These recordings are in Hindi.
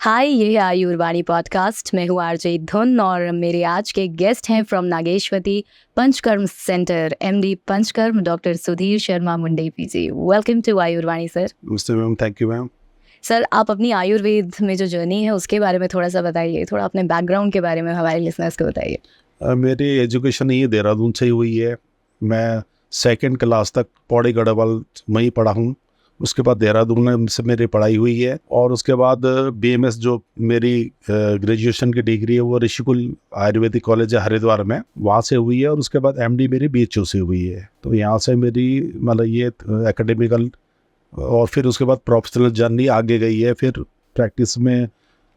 हाय, ये है आयुर्वाणी पॉडकास्ट। मैं हूँ आरजे धुन और मेरे आज के गेस्ट हैं from Nageshwati Panchakarma centre, MD Panchakarma, doctor Sudhir Sharma Munde PG. Welcome to Ayurvani sir. नमस्ते ma'am, thank you ma'am. Sir, आप अपनी आयुर्वेद में जो जर्नी है उसके बारे में थोड़ा सा बताइए, थोड़ा अपने बैकग्राउंड के बारे में हमारे लिसनर्स को बताइए। मेरी एजुकेशन ये देहरादून से ही हुई है। मैं सेकंड क्लास तक पौड़ी गढ़वाल में ही पढ़ा हूँ। उसके बाद देहरादून में से मेरी पढ़ाई हुई है और उसके बाद बीएमएस जो मेरी ग्रेजुएशन की डिग्री है वो ऋषिकुल आयुर्वेदिक कॉलेज है हरिद्वार में, वहाँ से हुई है। और उसके बाद एमडी मेरी बीएचयू से हुई है। तो यहाँ से मेरी मतलब ये एकेडमिकल और फिर उसके बाद प्रोफेशनल जर्नी आगे गई है। फिर प्रैक्टिस में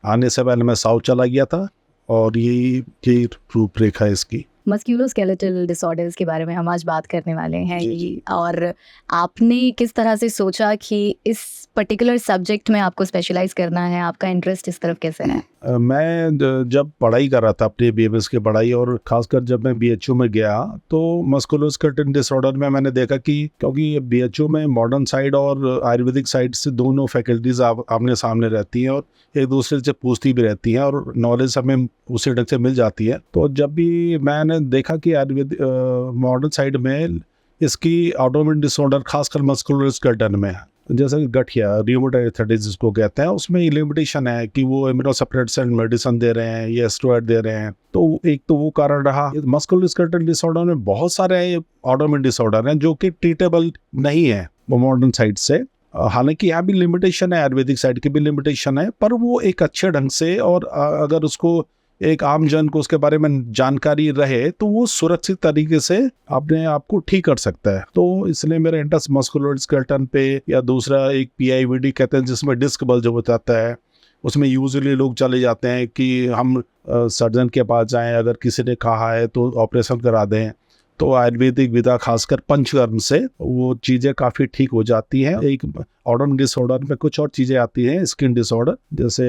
आने से पहले मैं साउथ चला गया था और यही रूपरेखा है इसकी। मस्कुलोस्केलेटल डिसऑर्डर्स के बारे में हम आज बात करने वाले हैं। जी। और आपने किस तरह से सोचा कि इस पर्टिकुलर सब्जेक्ट में आपको स्पेशलाइज करना है, आपका इंटरेस्ट इस तरफ कैसे है? मैं जब पढ़ाई कर रहा था अपनी बीएमएस की पढ़ाई और खासकर जब मैं बीएचयू में गया तो मस्कुलोस्केलेटल डिसऑर्डर में मैंने देखा कि क्योंकि बीएचयू में मॉडर्न साइड और आयुर्वेदिक साइड से दोनों फैकल्टीज आमने सामने रहती हैं और एक दूसरे से पूछती भी रहती हैं और नॉलेज हमें उसी ढंग से मिल जाती है। तो जब भी मैंने देखा कि आयुर्वेद मॉडर्न साइड में इसकी ऑटोइम्यून डिसऑर्डर खासकर मस्कुलोस्केलेटल में जैसे कि गठिया रियोमेटॉइड आर्थराइटिस जिसको कहते हैं, उसमें लिमिटेशन है कि वो इम्यूनोसप्रेसेंट मेडिसिन दे रहे हैं या स्टेरॉइड दे रहे हैं। तो एक तो वो कारण रहा। मस्कुलोस्केलेटल डिसऑर्डर में बहुत सारे ऑटोइम्यून डिसऑर्डर हैं जो कि ट्रीटेबल नहीं है वो मॉडर्न साइड से। हालांकि यहाँ भी लिमिटेशन है, आयुर्वेदिक साइड की भी लिमिटेशन है, पर वो एक अच्छे ढंग से और अगर उसको एक आम जन को उसके बारे में जानकारी रहे तो वो सुरक्षित तरीके से अपने आप को ठीक कर सकता है। तो इसलिए मेरा इंटरेस्ट मस्कुलोस्केलेटल पे या दूसरा एक पीआईवीडी कहते हैं जिसमें डिस्क बल्ज हो जाता है, उसमें यूजुअली लोग चले जाते हैं कि हम सर्जन के पास जाएं, अगर किसी ने कहा है तो ऑपरेशन करा दें। तो आयुर्वेदिक विधा खासकर पंचकर्म से वो चीज़ें काफ़ी ठीक हो जाती हैं। एक ऑटोइम्यून डिसऑर्डर में कुछ और चीज़ें आती हैं, स्किन डिसऑर्डर जैसे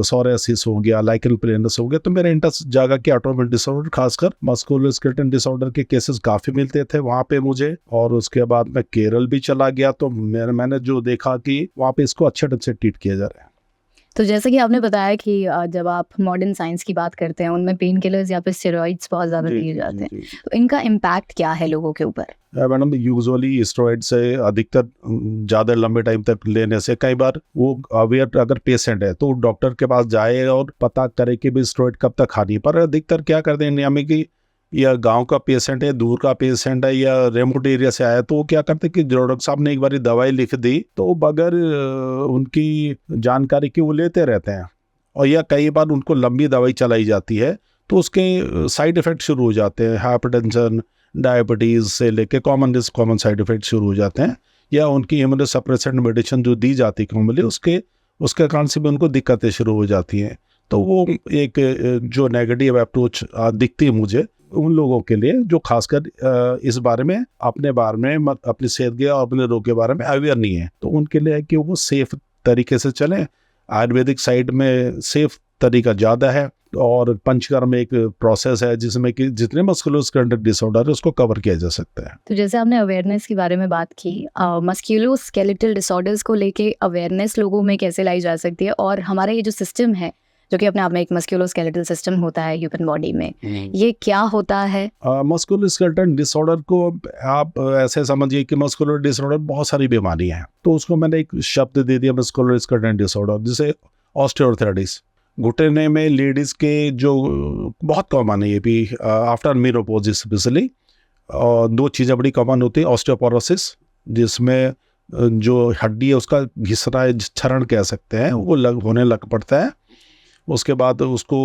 सोरियासिस हो गया, लाइकन प्लेनस हो गया। तो मेरा इंटरेस्ट जागा कि ऑटोइम्यून डिसऑर्डर खासकर मस्कुलोस्केलेटल डिसऑर्डर के केसेस काफ़ी मिलते थे वहाँ पे मुझे। और उसके बाद मैं केरल भी चला गया तो मैंने जो देखा कि वहाँ पे इसको अच्छे ढंग से ट्रीट किया जा रहा है। तो जैसे कि आपने बताया कि जब आप मॉडर्न साइंस की बात करते हैं उनमें पेन किलर्स या फिर स्टेरॉइड्स बहुत ज़्यादा दिए जाते हैं, तो इनका इम्पैक्ट क्या है लोगों के ऊपर? मैडम, यूजुअली स्टेरॉइड से अधिकतर ज़्यादा लंबे टाइम तक लेने से कई बार वो अवेयर अगर पेशेंट है तो डॉक्टर के पास जाए और पता करे कि भी स्टेरॉइड कब तक खानी। पर अधिकतर क्या करते हैं इंडिया में कि या गांव का पेशेंट है, दूर का पेशेंट है या रिमोट एरिया से आया तो वो क्या करते हैं कि डॉक्टर साहब ने एक बार दवाई लिख दी तो बगैर उनकी जानकारी के वो लेते रहते हैं। और या कई बार उनको लंबी दवाई चलाई जाती है तो उसके साइड इफ़ेक्ट शुरू हो जाते हैं। हाइपरटेंशन, डायबिटीज़ से लेके कॉमन साइड इफ़ेक्ट शुरू हो जाते हैं। या उनकी इम्यूनोसप्रेसेंट मेडिसिन जो दी जाती है कॉमनली उसके कारण से भी उनको दिक्कतें शुरू हो जाती हैं। तो वो एक जो नेगेटिव अप्रोच दिखती है मुझे उन लोगों के लिए जो खासकर इस बारे में अपने बारे में अपनी सेहत के और अपने रोग के बारे में अवेयर नहीं है। तो उनके लिए है कि वो सेफ तरीके से चलें। आयुर्वेदिक साइड में सेफ तरीका ज़्यादा है और पंचकर्म एक प्रोसेस है जिसमें कि जितने मस्कुलोस्केलेटल डिसऑर्डर है उसको कवर किया जा सकता है। तो जैसे आपने अवेयरनेस के बारे में बात की, मस्कुलोस्केलेटल डिसऑर्डर्स को लेके अवेयरनेस लोगों में कैसे लाई जा सकती है? और हमारा ये जो सिस्टम है जो कि अपने आप में एक मस्कुलोस्केलेटल सिस्टम होता है ह्यूमन बॉडी में, ये क्या होता है? मस्कुलोस्केलेटल डिसऑर्डर को आप ऐसे समझिए कि मस्कुलर डिसऑर्डर बहुत सारी बीमारियां हैं तो उसको मैंने एक शब्द दे दिया मस्कुलोस्केलेटल डिसऑर्डर, जैसे ऑस्टियोआर्थराइटिस घुटने में लेडीज के जो बहुत कॉमन है ये भी आफ्टर मेनोपॉज स्पेशली। और दो चीज़ें बड़ी कॉमन होती है, ऑस्टियोपोरोसिस जिसमें जो हड्डी है उसका घिसना क्षरण कह सकते हैं वो होने लग पड़ता है। उसके बाद उसको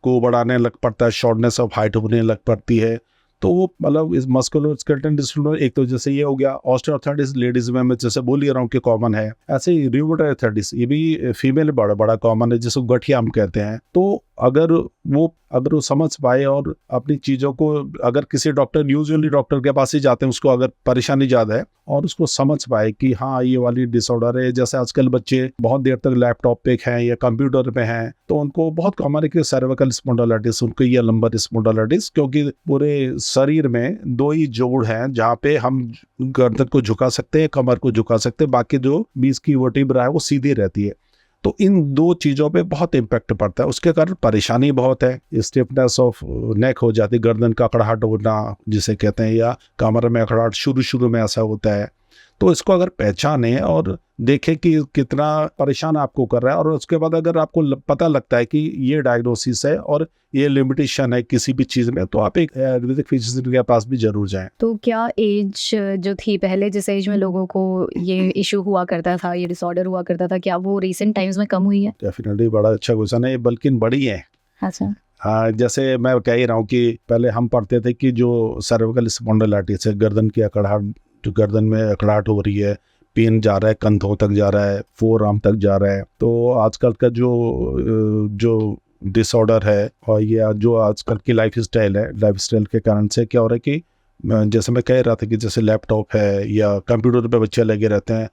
को बढ़ाने लग पड़ता है, शॉर्टनेस ऑफ हाइट होने लग पड़ती है। तो वो मतलब इस मस्कुलोस्केलेटल डिसऑर्डर एक तो जैसे ये हो गया ऑस्टियोआर्थराइटिस लेडीज में मैं जैसे बोल ही रहा हूँ कि कॉमन है। ऐसे ही रियोमेटॉइड आर्थराइटिस ये भी फीमेल बड़ा कॉमन है जिसको गठिया हम कहते हैं। तो अगर वो समझ पाए और अपनी चीज़ों को अगर किसी डॉक्टर यूजुअली डॉक्टर के पास ही जाते हैं उसको अगर परेशानी ज़्यादा है और उसको समझ पाए कि हाँ ये वाली डिसऑर्डर है। जैसे आजकल बच्चे बहुत देर तक लैपटॉप पे हैं या कंप्यूटर पे हैं तो उनको बहुत कॉमन है कि सर्विकल स्पॉन्डिलोलिटिस उनको या लंबर स्पॉन्डिलोलिटिस, क्योंकि पूरे शरीर में दो ही जोड़ हैं जहाँ पे हम गर्दन को झुका सकते हैं, कमर को झुका सकते हैं, बाकी जो 20 की वर्टिब्रा है वो सीधी रहती है। तो इन दो चीज़ों पे बहुत इम्पैक्ट पड़ता है। उसके कारण परेशानी बहुत है, स्टिफनेस ऑफ नेक हो जाती, गर्दन का अकड़ाहट होना जिसे कहते हैं, या कमर में अकड़ाहट शुरू में ऐसा होता है। तो इसको अगर पहचाने और देखें कि कितना परेशान आपको कर रहा है, और उसके बाद अगर आपको पता लगता है कि ये डायग्नोसिस है और ये लिमिटेशन है किसी भी चीज़ में, तो आप एक आयुर्वेदिक फिजिशियन के पास भी जरूर जाएं। तो क्या एज जो थी पहले, जिस एज में लोगों को ये इशू हुआ करता था, ये डिसऑर्डर हुआ करता था, क्या वो रिसेंट टाइम्स में कम हुई है? डेफिनेटली बड़ा अच्छा क्वेश्चन है, बल्कि बड़ी है। अच्छा। हाँ, जैसे मैं कह ही रहा हूँ कि पहले हम पढ़ते थे कि जो सर्विकल स्पॉन्डिलाइटिस है, गर्दन की अकड़ाहट, जो गर्दन में अकड़ाहट हो रही है, पेन जा रहा है, कंधों तक जा रहा है, फोर आर्म तक जा रहा है। तो आजकल का जो डिसऑर्डर है, और ये जो आजकल की लाइफस्टाइल है, लाइफस्टाइल के कारण से क्या हो रहा है कि जैसे मैं कह रहा था कि जैसे लैपटॉप है या कंप्यूटर पे बच्चे लगे रहते हैं,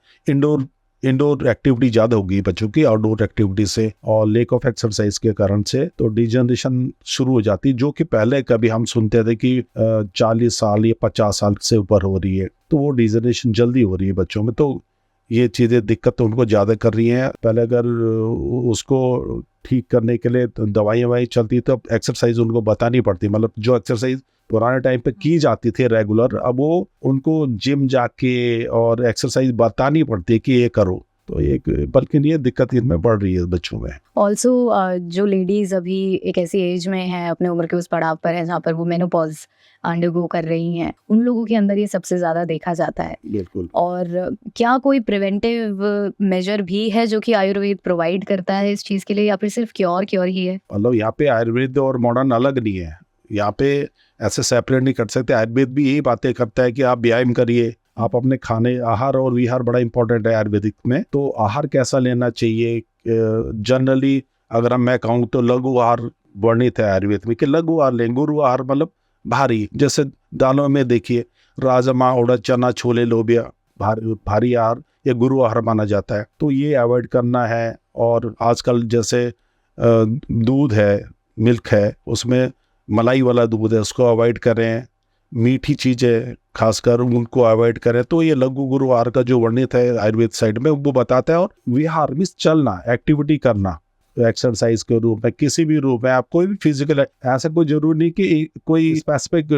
इंडोर एक्टिविटी ज़्यादा होगी बच्चों की आउटडोर एक्टिविटी से, और लेक ऑफ एक्सरसाइज के कारण से तो डिजनरेशन शुरू हो जाती, जो कि पहले कभी हम सुनते थे कि 40 साल या 50 साल से ऊपर हो रही है। तो वो डिजनरेशन जल्दी हो रही है बच्चों में। तो ये चीज़ें दिक्कत तो उनको ज़्यादा कर रही हैं। पहले अगर उसको ठीक करने के लिए दवाई चलती, तो एक्सरसाइज उनको बतानी पड़ती, मतलब जो एक्सरसाइज पुराने टाइम पे की जाती थी रेगुलर, अब वो उनको जिम जाके और एक्सरसाइज बतानी पड़ती है कि ये करो। तो एक बल्कि ये दिक्कत इनमें बढ़ रही है बच्चों में। ऑल्सो जो लेडीज़ अभी एक ऐसी एज में है, अपने उम्र के उस पड़ाव पर है जहाँ पर वो मेनोपॉज अंडरगो कर रही हैं, उन लोगों के अंदर ये सबसे ज़्यादा देखा जाता है। बिल्कुल। और क्या कोई प्रिवेंटिव मेजर भी है जो कि आयुर्वेद प्रोवाइड करता है इस चीज़ के लिए, या फिर सिर्फ क्योर ही है? मतलब यहाँ पे आयुर्वेद और मॉडर्न अलग नहीं है, यहाँ पे ऐसे सेपरेट नहीं कर सकते। आयुर्वेद भी यही बातें करता है कि आप व्यायाम करिए, आप अपने खाने, आहार और विहार बड़ा इंपॉर्टेंट है आयुर्वेदिक में। तो आहार कैसा लेना चाहिए, जनरली अगर मैं कहूँ तो लघु आहार वर्णित है आयुर्वेद में, कि लघु आहार लें। गुरु आहार मतलब भारी, जैसे दालों में देखिए राजमा, उड़द, चना, छोले, लोबिया भारी आहार या गुरु आहार माना जाता है, तो ये अवॉइड करना है। और आजकल जैसे दूध है, मिल्क है, उसमें मलाई वाला दूध है, उसको अवॉइड करें। मीठी चीज़ें खासकर उनको अवॉइड करें। तो ये लघु गुरु आहार का जो वर्णित है आयुर्वेद साइड में, वो बताता है। और विहार मीन्स चलना, एक्टिविटी करना, एक्सरसाइज के रूप में, किसी भी रूप में। आप कोई भी फिजिकल, ऐसा कोई जरूरी नहीं कि कोई स्पेसिफिक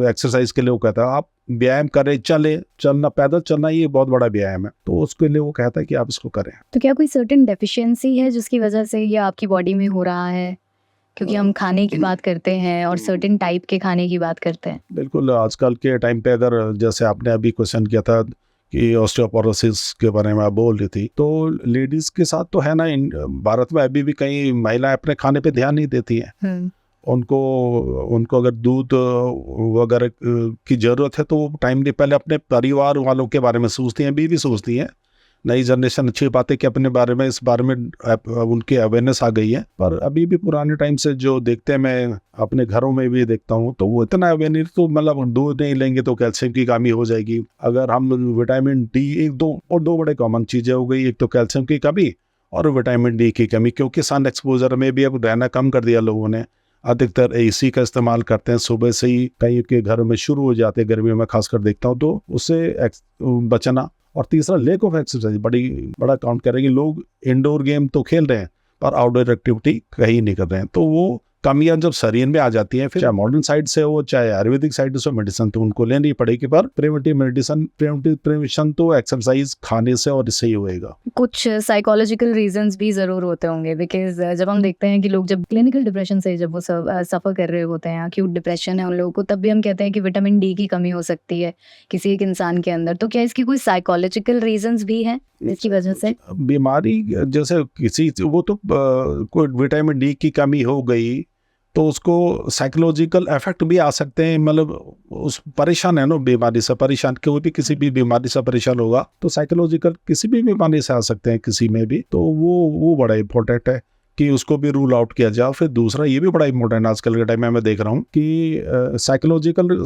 एक्सरसाइज के लिए वो कहता है। आप व्यायाम करें, चलना, पैदल चलना ये बहुत बड़ा व्यायाम है, तो उसके लिए वो कहता है कि आप इसको करें। तो क्या कोई सर्टेन डेफिशिएंसी है जिसकी वजह से ये आपकी बॉडी में हो रहा है? क्योंकि हम खाने की बात करते हैं और सर्टेन टाइप के खाने की बात करते हैं। बिल्कुल, आजकल के टाइम पे अगर जैसे आपने अभी क्वेश्चन किया था कि ऑस्टियोपोरोसिस के बारे में आप बोल रही थी, तो लेडीज के साथ तो है ना, भारत में अभी भी कई महिलाएं अपने खाने पे ध्यान नहीं देती हैं। उनको अगर दूध वगैरह की जरूरत है तो वो टाइम नहीं, पहले अपने परिवार वालों के बारे में सोचती हैं, अभी भी सोचती हैं। नई जनरेशन अच्छी बात है कि अपने बारे में, इस बारे में उनकी अवेयरनेस आ गई है, पर अभी भी पुराने टाइम से जो देखते हैं, मैं अपने घरों में भी देखता हूँ, तो वो इतना अवेयरनेस, तो मतलब दूध नहीं लेंगे तो कैल्शियम की कमी हो जाएगी। अगर हम विटामिन डी, दो बड़े कॉमन चीज़ें हो गई, एक तो कैल्शियम की कमी और विटामिन डी की कमी, क्योंकि सन एक्सपोजर में भी अब रहना कम कर दिया लोगों ने। अधिकतर एसी का इस्तेमाल करते हैं, सुबह से ही कई के घरों में शुरू हो जाते हैं, गर्मियों में खासकर देखता हूँ, तो उससे बचना। और तीसरा लेक ऑफ एक्सरसाइज बड़ा काउंट करेंगे। लोग इंडोर गेम तो खेल रहे हैं पर आउटडोर एक्टिविटी कहीं नहीं कर रहे हैं, तो वो कमियां जब शरीर में आ जाती हैं, फिर चाहे मॉडर्न साइड से हो चाहे आयुर्वेदिक साइड से मेडिसिन तो उनको लेनी पड़ेगी, पर प्रिवेंशन तो एक्सरसाइज खाने से और इससे ही होएगा। कुछ साइकोलॉजिकल रीजंस भी ज़रूर होते होंगे, बिकॉज जब हम देखते हैं कि लोग जब क्लिनिकल डिप्रेशन से जब वो सफ़र कर रहे होते हैं, एक्यूट डिप्रेशन है उन लोगों को, तब भी हम कहते हैं कि विटामिन डी की कमी हो सकती है किसी एक इंसान के अंदर। तो क्या इसकी कोई साइकोलॉजिकल रीजंस भी हैं इसकी वजह से? बीमारी जैसे किसी, वो तो कोई विटामिन डी की कमी हो गई तो उसको साइकोलॉजिकल इफेक्ट भी आ सकते हैं, मतलब उस परेशान है ना बीमारी से, परेशान कोई भी किसी भी बीमारी से परेशान होगा तो साइकोलॉजिकल किसी भी बीमारी से आ सकते हैं किसी में भी, तो वो बड़ा इंपॉर्टेंट है कि उसको भी रूल आउट किया जाए। फिर दूसरा ये भी बड़ा इंपॉर्टेंट आजकल के टाइम में मैं देख रहा हूँ कि साइकोलॉजिकल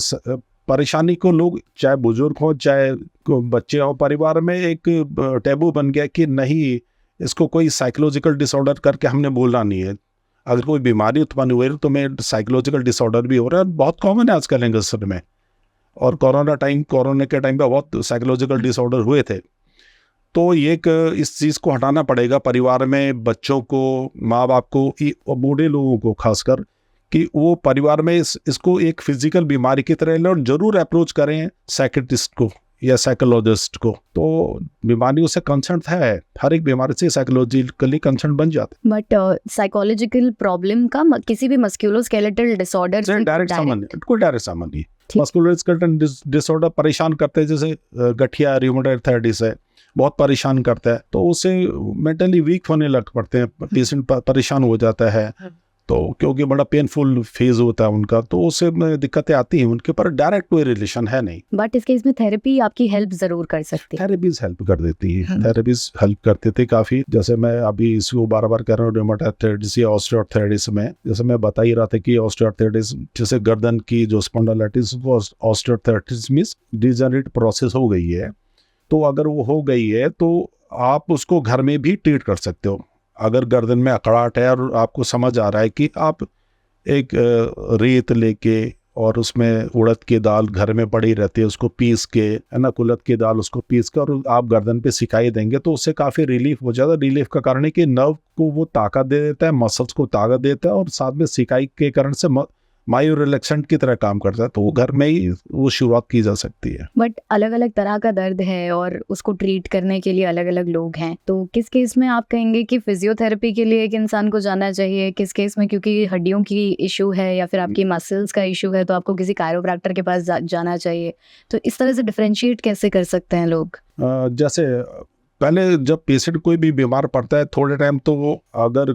परेशानी को लोग, चाहे बुजुर्ग हो चाहे बच्चे हो, परिवार में एक टैबू बन गया कि नहीं, इसको कोई साइकोलॉजिकल डिसऑर्डर करके हमने बोलना नहीं है। अगर कोई बीमारी उत्पन्न हुई तो मैं साइकोलॉजिकल डिसऑर्डर भी हो रहा है, बहुत कॉमन है आजकल यंगस्टर में। और कोरोना के टाइम पे बहुत साइकोलॉजिकल डिसऑर्डर हुए थे, तो ये एक इस चीज़ को हटाना पड़ेगा परिवार में, बच्चों को, माँ बाप को, और बूढ़े लोगों को खासकर, कि वो परिवार में इसको एक फिजिकल बीमारी की तरह लें और जरूर अप्रोच करें साइकियाट्रिस्ट को या साइकोलॉजिस्ट को। तो बीमारियों से कंसर्न है, हर एक बीमारी से साइकोलॉजिकली कंसर्न बन जाता है। बट साइकोलॉजिकल प्रॉब्लम का किसी भी मस्कुलोस्केलेटल डिसऑर्डर से डायरेक्ट संबंध, कोई डायरेक्ट संबंध नहीं। मस्कुलोस्केलेटल डिसऑर्डर परेशान करते हैं, जैसे गठिया, रूमेटॉइड आर्थराइटिस है, बहुत परेशान करता है, तो उससे मेंटली वीक होने लग पड़ते हैं, पेशेंट परेशान हो जाता है, तो क्योंकि बड़ा पेनफुल फेज होता है उनका, तो उससे दिक्कतें आती हैं उनके, पर डायरेक्ट कोई रिलेशन है नहीं। बट इस केस में थेरेपी आपकी हेल्प जरूर कर सकती है। थेरेपीज हेल्प कर देती है, थेरेपीज हेल्प करते थे काफी। जैसे मैं अभी इसको बार बार कह रहा हूँ, रूमेटॉइड आर्थराइटिस या ऑस्टियोआर्थराइटिस में, जैसे मैं बता ही रहा था कि ऑस्टियोआर्थराइटिस जैसे गर्दन की जो स्पॉन्डिलाइटिस, वो ऑस्टियोआर्थराइटिस मींस डिजेनरेट प्रोसेस हो गई है। तो अगर वो हो गई है तो आप उसको घर में भी ट्रीट कर सकते हो। अगर गर्दन में अकड़ाहट है और आपको समझ आ रहा है कि आप एक रेत लेके और उसमें उड़द की दाल घर में पड़ी रहती है, उसको पीस के, है ना, कुलत की दाल उसको पीस के और आप गर्दन पे सिकाई देंगे तो उससे काफ़ी रिलीफ हो जाता है। रिलीफ का कारण है कि नर्व को वो ताकत दे देता है, मसल्स को ताकत देता है, और साथ में सिकाई के कारण से मायो रिलैक्सेंट की तरह काम करता है। तो वो घर में ही वो शुरुआत की जा सकती है। बट अलग अलग तरह का दर्द है और उसको ट्रीट करने के लिए अलग अलग लोग हैं, तो किस केस में आप कहेंगे कि फिजियोथेरेपी के लिए एक इंसान को जाना चाहिए, किस केस में क्योंकि हड्डियों की इशू है या फिर आपकी मसल्स का इशू है तो आपको किसी कायरोप्रैक्टर के पास जाना चाहिए? तो इस तरह से डिफरेंशिएट कैसे कर सकते हैं लोग? जैसे पहले जब पेशेंट कोई भी बीमार पड़ता है थोड़े टाइम, तो वो अगर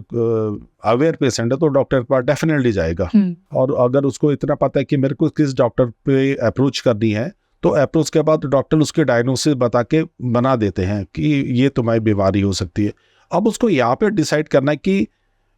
अवेयर पेशेंट है तो डॉक्टर के पास डेफिनेटली जाएगा। और अगर उसको इतना पता है कि मेरे को किस डॉक्टर पे अप्रोच करनी है, तो अप्रोच के बाद डॉक्टर उसके डायग्नोसिस बता के बना देते हैं कि ये तुम्हारी बीमारी हो सकती है। अब उसको यहाँ पे डिसाइड करना है कि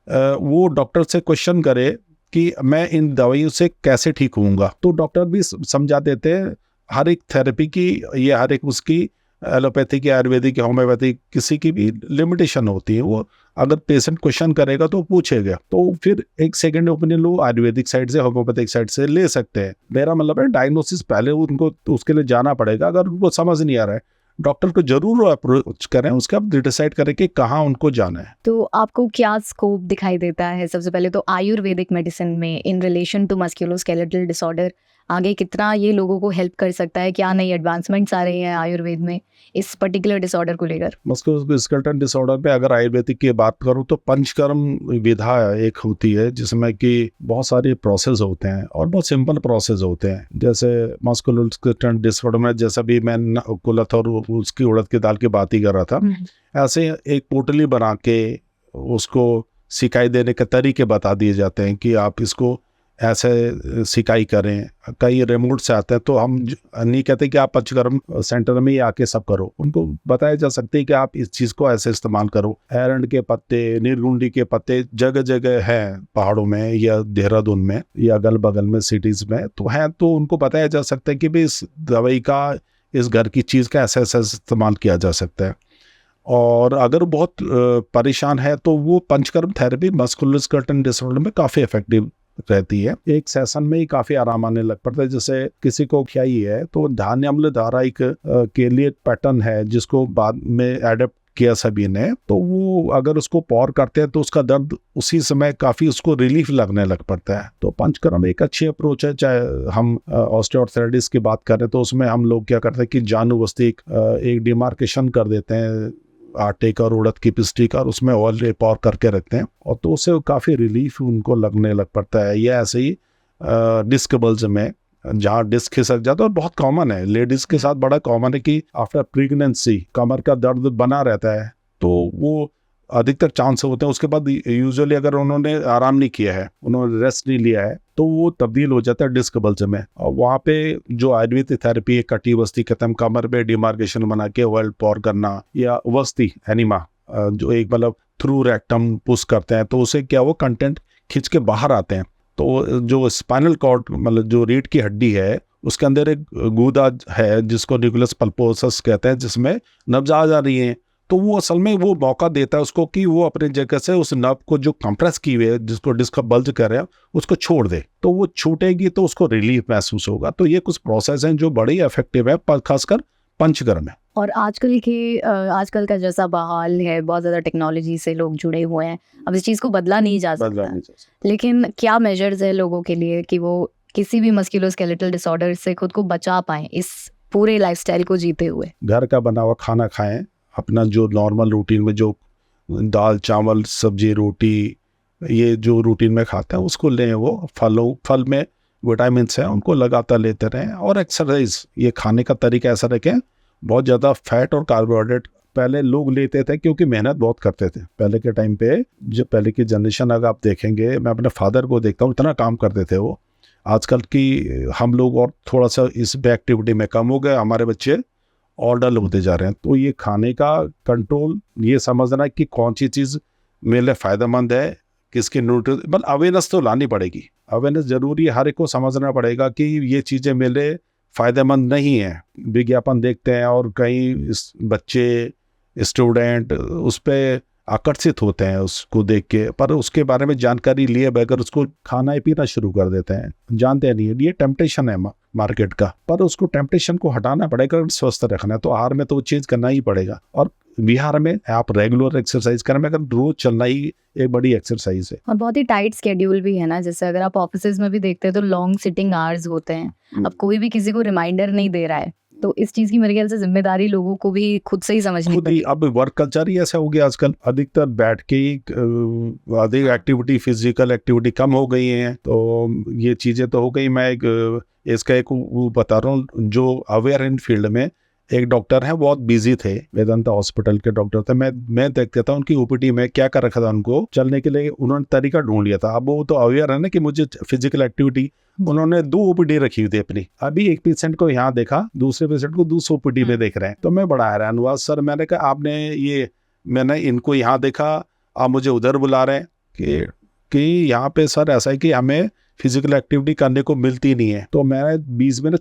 वो डॉक्टर से क्वेश्चन करे कि मैं इन दवाइयों से कैसे ठीक होऊंगा। तो डॉक्टर भी समझा देते हैं हर एक थेरेपी की, ये हर एक उसकी एलोपैथी, आयुर्वेदिक, होम्योपैथिक, किसी की भी लिमिटेशन होती है। वो अगर पेशेंट क्वेश्चन करेगा तो पूछेगा, तो फिर एक सेकंड ओपिनियन लोग आयुर्वेदिक साइड से, होम्योपैथिक साइड से ले सकते हैं। मेरा मतलब है डायग्नोसिस पहले उनको उसके लिए जाना पड़ेगा। अगर उनको समझ नहीं आ रहा है, डॉक्टर को जरूर अप्रोच करें, उसके बाद डिसाइड करें कि कहाँ उनको जाना है। तो आपको क्या स्कोप दिखाई देता है सबसे पहले तो आयुर्वेदिक मेडिसिन में in relation to musculoskeletal disorder? आगे कितना ये लोगों को हेल्प कर सकता है? क्या नई एडवांसमेंट्स आ रही हैं आयुर्वेद में इस पर्टिकुलर डिसऑर्डर को लेकर? मस्कुलोस्केलेटल डिसऑर्डर पे अगर आयुर्वेदिक की बात करूँ तो पंचकर्म विधा एक होती है, जिसमें कि बहुत सारे प्रोसेस होते हैं और बहुत सिंपल प्रोसेस होते हैं। जैसे मस्कुलोस्केलेटल डिसऑर्डर में, जैसा भी मैं कुलत और उसकी उड़द की दाल की बात ही कर रहा था, ऐसे एक पोटली बना के उसको सिकाई देने के तरीके बता दिए जाते हैं कि आप इसको ऐसे सिकाई करें। कई रिमोट से आते हैं, तो हम नहीं कहते कि आप पंचकर्म सेंटर में ही आके सब करो, उनको बताया जा सकता है कि आप इस चीज़ को ऐसे इस्तेमाल करो। एरंड के पत्ते, नीलगुंडी के पत्ते जगह जगह हैं, पहाड़ों में या देहरादून में या अगल बगल में सिटीज़ में तो हैं, तो उनको बताया जा सकता है कि भाई इस दवाई का, इस घर की चीज़ का ऐसा ऐसा इस्तेमाल किया जा सकता है। और अगर बहुत परेशान है तो वो पंचकर्म थेरेपी मस्कुलोस्केलेटल डिसऑर्डर में काफ़ी इफेक्टिव रहती है। एक सेशन में ही काफी आराम आने लग पड़ता है। जैसे किसी को ख्याई है तो धान्य अम्ल धारा एक के लिए पैटर्न है जिसको बाद में एडेप्ट किया सभी ने, तो वो अगर उसको पौर करते हैं तो उसका दर्द उसी समय काफी उसको रिलीफ लगने लग पड़ता है। तो पंचकर्म एक अच्छी अप्रोच है। चाहे हम ऑस्टियोआर्थराइटिस की बात करें तो उसमें हम लोग क्या करते हैं कि जानुबस्ती एक डिमार्केशन कर देते हैं आटे का और उड़द की पिस्टी का, और उसमें ऑयल पौर करके रखते हैं, और तो उससे काफ़ी रिलीफ उनको लगने लग पड़ता है। ये ऐसे ही डिस्क बल्ज में जहाँ डिस्क खिसक जाता है, और बहुत कॉमन है, लेडीज के साथ बड़ा कॉमन है कि आफ्टर प्रेगनेंसी कमर का दर्द बना रहता है, तो वो अधिकतर चांस होते हैं। उसके बाद यूजुअली अगर उन्होंने आराम नहीं किया है, उन्होंने रेस्ट नहीं लिया है, तो वो तब्दील हो जाता है डिस्क बल्ज में। और वहाँ पे जो आयुर्वेदिक थेरेपी है, कटी वस्ती खत्म, कमर पे डिमार्केशन बना के ऑयल पौर करना, या वस्ती एनिमा जो एक मतलब थ्रू रेक्टम पुश करते हैं, तो उसे क्या वो कंटेंट खींच के बाहर आते हैं। तो जो स्पाइनल कॉर्ड मतलब जो रीढ़ की हड्डी है, उसके अंदर एक गूदा है जिसको न्यूक्लियस पल्पोसस कहते हैं, जिसमें नब्ज आ जा रही हैं। तो वो असल में वो मौका देता है उसको कि वो अपने जगह से उस नर्व को जो कंप्रेस की हुई है, जिसको डिस्क बल्ज कर रहे हैं, उसको छोड़ दे, तो वो छूटेगी तो उसको रिलीफ महसूस होगा। तो ये कुछ प्रोसेस हैं जो बड़े इफेक्टिव है, खासकर पंचगढ़ में। और आजकल का जैसा बहाल है, बहुत ज़्यादा टेक्नोलॉजी से लोग जुड़े हुए हैं, अब इस चीज़ को बदला नहीं जा सकता, लेकिन क्या मेजर्स है लोगों के लिए कि वो किसी भी मस्कुलोस्केलेटल डिसऑर्डर से खुद को बचा पाएं इस पूरे लाइफस्टाइल को जीते हुए? घर का बना हुआ खाना खाएं, अपना जो नॉर्मल रूटीन में जो दाल चावल सब्जी रोटी ये जो रूटीन में खाते हैं उसको लें, वो फल में विटामिन्स हैं उनको लगातार लेते रहें, और एक्सरसाइज, ये खाने का तरीका ऐसा रखें, बहुत ज़्यादा फैट और कार्बोहाइड्रेट पहले लोग लेते थे क्योंकि मेहनत बहुत करते थे पहले के टाइम पे। जो पहले की जनरेशन अगर आप देखेंगे, मैं अपने फादर को देखता हूँ, इतना काम करते थे वो। आजकल की हम लोग और थोड़ा सा इस एक्टिविटी में कम हो गए, हमारे बच्चे और डल होते जा रहे हैं। तो ये खाने का कंट्रोल, ये समझना कि कौन सी चीज़ मेरे लिए फ़ायदेमंद है, किसकी न्यूट्रिशन, मतलब अवेयरनेस तो लानी पड़ेगी। अवेयरनेस जरूरी है, हर एक को समझना पड़ेगा कि ये चीज़ें मेरे लिए फ़ायदेमंद नहीं है। विज्ञापन देखते हैं और कई बच्चे स्टूडेंट उस पर आकर्षित होते हैं उसको देख के, पर उसके बारे में जानकारी लिए बगैर उसको खाना ही पीना शुरू कर देते हैं, जानते नहीं है। ये टेम्पटेशन है मार्केट का, पर उसको टेम्पटेशन को हटाना पड़ेगा। स्वस्थ रखना है तो आहार में तो वो चीज़ करना ही पड़ेगा। और बिहार में आप रेगुलर एक्सरसाइज करें, अगर रोज चलना ही एक बड़ी एक्सरसाइज है। और बहुत ही टाइट स्केड्यूल भी है ना, जैसे अगर आप ऑफिस में भी देखते हैं तो लॉन्ग सिटिंग आवर्स होते हैं, अब कोई भी किसी को रिमाइंडर नहीं दे रहा है, तो इस चीज की मेरे ख्याल से जिम्मेदारी लोगों को भी खुद से ही समझनी पड़ेगी। अब वर्क कल्चर ही ऐसा हो गया आजकल, अधिकतर बैठ के ही अधिक एक्टिविटी, फिजिकल एक्टिविटी कम हो गई है, तो ये चीज़ें तो हो गई। मैं इसका एक वो बता रहा हूँ, जो अवेयर इन फील्ड में एक डॉक्टर है, बहुत बिजी थे, वेदांता हॉस्पिटल के डॉक्टर थे। मैं देखता था उनकी ओपीडी में क्या कर रखा था, उनको चलने के लिए उन्होंने तरीका ढूंढ लिया था। अब वो तो अवेयर है ना कि मुझे फिजिकल एक्टिविटी, उन्होंने 2 ओपीडी रखी हुई थी अपनी। अभी एक पेशेंट को यहाँ देखा, दूसरे पेशेंट को दूसरे ओपीडी में देख रहे हैं। तो मैं बड़ा हैरान हुआ, सर मैंने कहा मैंने इनको यहाँ देखा, आप मुझे उधर बुला रहे हैं कि यहाँ पे सर ऐसा है कि हमें फिजिकल एक्टिविटी करने को मिलती नहीं है। तो मैं 20 मिनट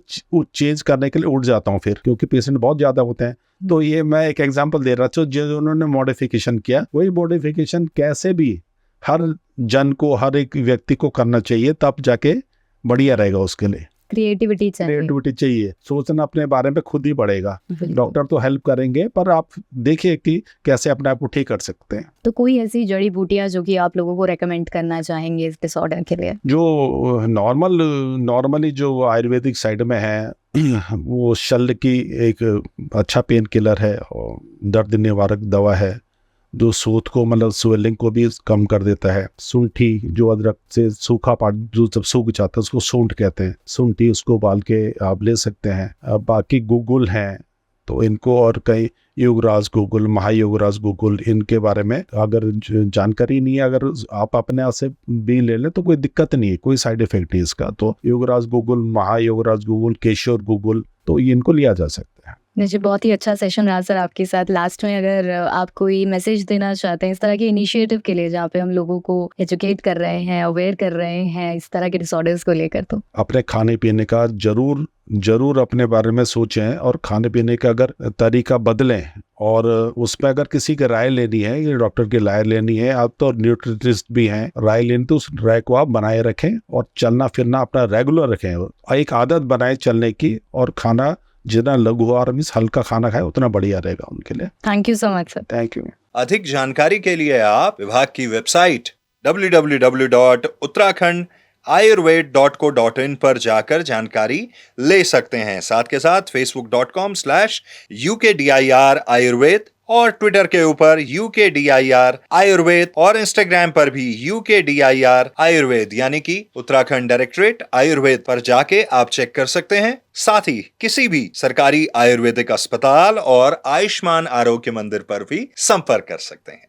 चेंज करने के लिए उठ जाता हूँ फिर, क्योंकि पेशेंट बहुत ज़्यादा होते हैं। तो ये मैं एक एग्जांपल दे रहा था, जो उन्होंने मॉडिफिकेशन किया, वही मॉडिफिकेशन कैसे भी हर जन को, हर एक व्यक्ति को करना चाहिए, तब जाके बढ़िया रहेगा उसके लिए। क्रिएटिविटी चाहिए, सोचना अपने बारे में खुद ही पड़ेगा। डॉक्टर तो हेल्प करेंगे, पर आप देखिए कि कैसे अपने आप को ठीक कर सकते हैं। तो कोई ऐसी जड़ी बूटियां जो कि आप लोगों को रेकमेंड करना चाहेंगे इस डिसऑर्डर के लिए? जो नॉर्मली जो आयुर्वेदिक साइड में है, वो शल्य की एक अच्छा पेन किलर है और दर्द निवारक दवा है, जो सूत को, मतलब स्वेलिंग को भी कम कर देता है। सूंठी, जो अदरक से सूखा पार्ट जो जब सूख जाता है उसको सूंठ कहते हैं, सूंठी, उसको उबाल के आप ले सकते हैं। बाकी गूगल हैं तो इनको, और कई योगराज गूगल, महायोगराज गूगल, इनके बारे में अगर जानकारी नहीं है, अगर आप अपने आप से भी ले लें तो कोई दिक्कत नहीं है, कोई साइड इफेक्ट नहीं इसका। तो योगराज गूगल, महायोगराज गूगल, केशोर गूगल, तो इनको लिया जा सकता है। जी, बहुत ही अच्छा सेशन रहा सर आपके साथ। लास्ट में अगर आप कोई मैसेज देना चाहते हैं इस तरह के इनिशिएटिव के लिए, जहाँ पे हम लोगों को एजुकेट कर रहे हैं, अवेयर कर रहे हैं इस तरह के डिसऑर्डर्स को लेकर, तो अपने खाने पीने का जरूर अपने बारे में सोचें, और खाने पीने का अगर तरीका बदलें, और उसमें अगर किसी की राय लेनी है, ये डॉक्टर की राय लेनी है, आप तो न्यूट्रिशनिस्ट भी हैं, राय लेनी, तो उस राय को आप बनाए रखें, और चलना फिरना अपना रेगुलर रखें, और एक आदत बनाए चलने की, और खाना जितना लघु और हल्का खाना खाए उतना बढ़िया रहेगा उनके लिए। Thank you so much sir. Thank you. अधिक जानकारी के लिए आप विभाग की वेबसाइट www.uttarakhand.ayurved.co.in पर जाकर जानकारी ले सकते हैं। साथ के साथ facebook.com/UKDIR आयुर्वेद और ट्विटर के ऊपर UKDIR आयुर्वेद, और इंस्टाग्राम पर भी UKDIR आयुर्वेद यानी कि उत्तराखंड डायरेक्टरेट आयुर्वेद पर जाके आप चेक कर सकते हैं। साथ ही किसी भी सरकारी आयुर्वेदिक अस्पताल और आयुष्मान आरोग्य मंदिर पर भी संपर्क कर सकते हैं।